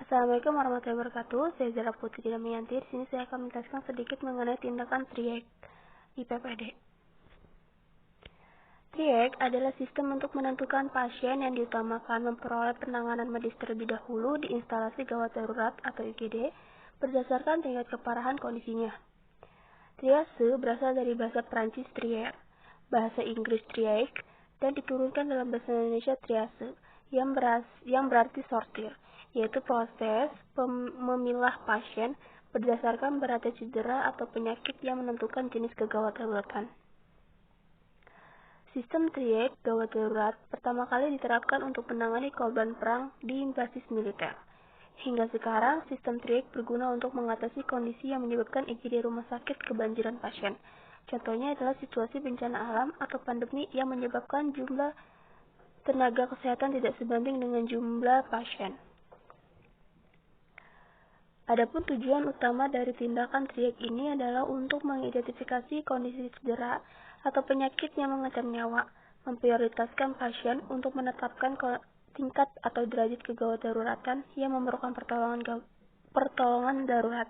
Assalamualaikum warahmatullahi wabarakatuh. Saya Zara Putri Damianti. Di sini saya akan menjelaskan sedikit mengenai tindakan TRIEC di PPD. TRIEC adalah sistem untuk menentukan pasien yang diutamakan memperoleh penanganan medis terlebih dahulu di instalasi gawat darurat atau IGD berdasarkan tingkat keparahan kondisinya. Triase berasal dari bahasa Prancis trier, bahasa Inggris triage, dan diturunkan dalam bahasa Indonesia triase, yang berarti sortir, yaitu proses memilah pasien berdasarkan beratnya cedera atau penyakit yang menentukan jenis kegawat daruratan. Sistem TRIEC gawat darurat pertama kali diterapkan untuk menangani korban perang di basis militer. Hingga sekarang, sistem TRIEC berguna untuk mengatasi kondisi yang menyebabkan IGD rumah sakit kebanjiran pasien. Contohnya adalah situasi bencana alam atau pandemi yang menyebabkan jumlah tenaga kesehatan tidak sebanding dengan jumlah pasien. Adapun tujuan utama dari tindakan TRIEC ini adalah untuk mengidentifikasi kondisi cedera atau penyakit yang mengancam nyawa, memprioritaskan pasien untuk menetapkan tingkat atau derajat kegawat daruratan yang memerlukan pertolongan darurat.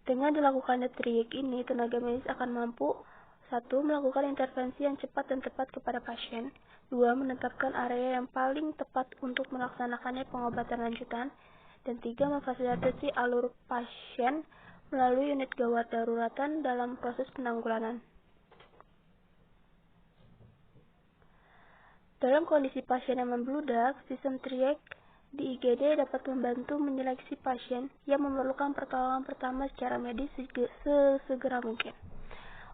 Dengan dilakukannya TRIEC ini, tenaga medis akan mampu 1. Melakukan intervensi yang cepat dan tepat kepada pasien, 2. Menetapkan area yang paling tepat untuk melaksanakannya pengobatan lanjutan, dan 3. Memfasilitasi alur pasien melalui unit gawat daruratan dalam proses penanggulangan. Dalam kondisi pasien yang membludak, sistem TRIEC di IGD dapat membantu menyeleksi pasien yang memerlukan pertolongan pertama secara medis sesegera mungkin.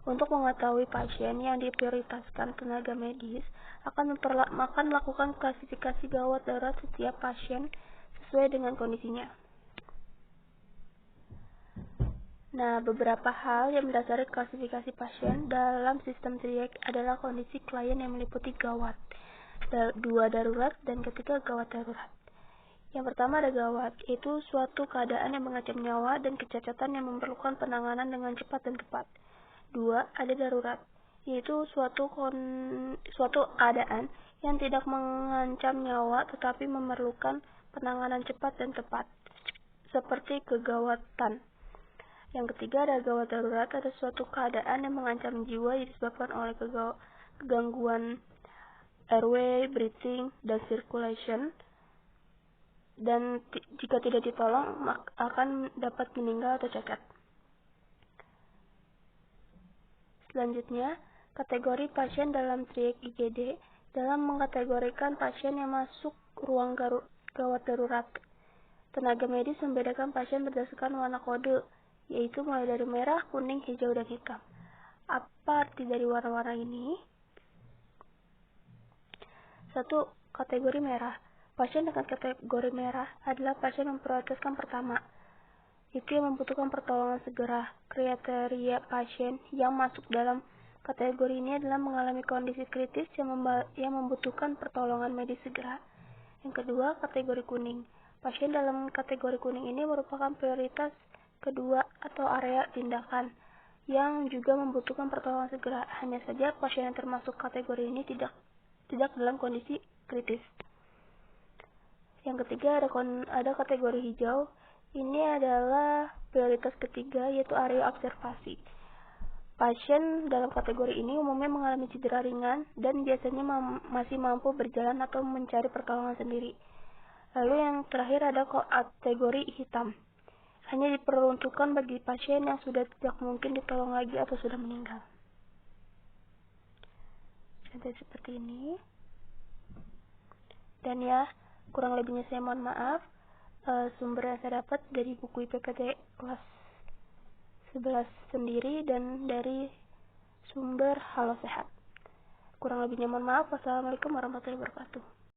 Untuk mengetahui pasien yang diprioritaskan, tenaga medis akan melakukan klasifikasi gawat darurat setiap pasien sesuai dengan kondisinya. Nah, beberapa hal yang mendasari klasifikasi pasien dalam sistem TRIEC adalah kondisi klien yang meliputi gawat, 2 darurat, dan ketiga gawat darurat. Yang pertama ada gawat, yaitu suatu keadaan yang mengancam nyawa dan kecacatan yang memerlukan penanganan dengan cepat dan tepat. 2. Ada darurat, yaitu suatu keadaan yang tidak mengancam nyawa tetapi memerlukan penanganan cepat dan tepat, seperti kegawatan. Yang ketiga ada gawat darurat, ada suatu keadaan yang mengancam jiwa yang disebabkan oleh kegangguan airway, breathing, dan circulation, dan jika tidak ditolong akan dapat meninggal atau cacat. Selanjutnya, kategori pasien dalam TRIEC IGD dalam mengkategorikan pasien yang masuk ruang gawat darurat. Tenaga medis membedakan pasien berdasarkan warna kode, yaitu mulai dari merah, kuning, hijau, dan hitam. Apa arti dari warna-warna ini? 1. Kategori merah. Pasien dengan kategori merah adalah pasien yang memprioritaskan pertama, itu yang membutuhkan pertolongan segera. Kriteria pasien yang masuk dalam kategori ini adalah mengalami kondisi kritis yang membutuhkan pertolongan medis segera. Yang kedua, kategori kuning. Pasien dalam kategori kuning ini merupakan prioritas kedua atau area tindakan yang juga membutuhkan pertolongan segera. Hanya saja pasien yang termasuk kategori ini tidak dalam kondisi kritis. Yang ketiga ada kategori hijau. Ini adalah prioritas ketiga, yaitu area observasi. Pasien dalam kategori ini umumnya mengalami cedera ringan dan biasanya masih mampu berjalan atau mencari pertolongan sendiri. Lalu yang terakhir ada kategori hitam. Hanya diperuntukkan bagi pasien yang sudah tidak mungkin ditolong lagi atau sudah meninggal. Contoh seperti ini. Dan ya, kurang lebihnya saya mohon maaf. Sumber yang saya dapat dari buku IPPT kelas 11 sendiri dan dari sumber Halo Sehat. Kurang lebihnya mohon maaf. Wassalamualaikum warahmatullahi wabarakatuh.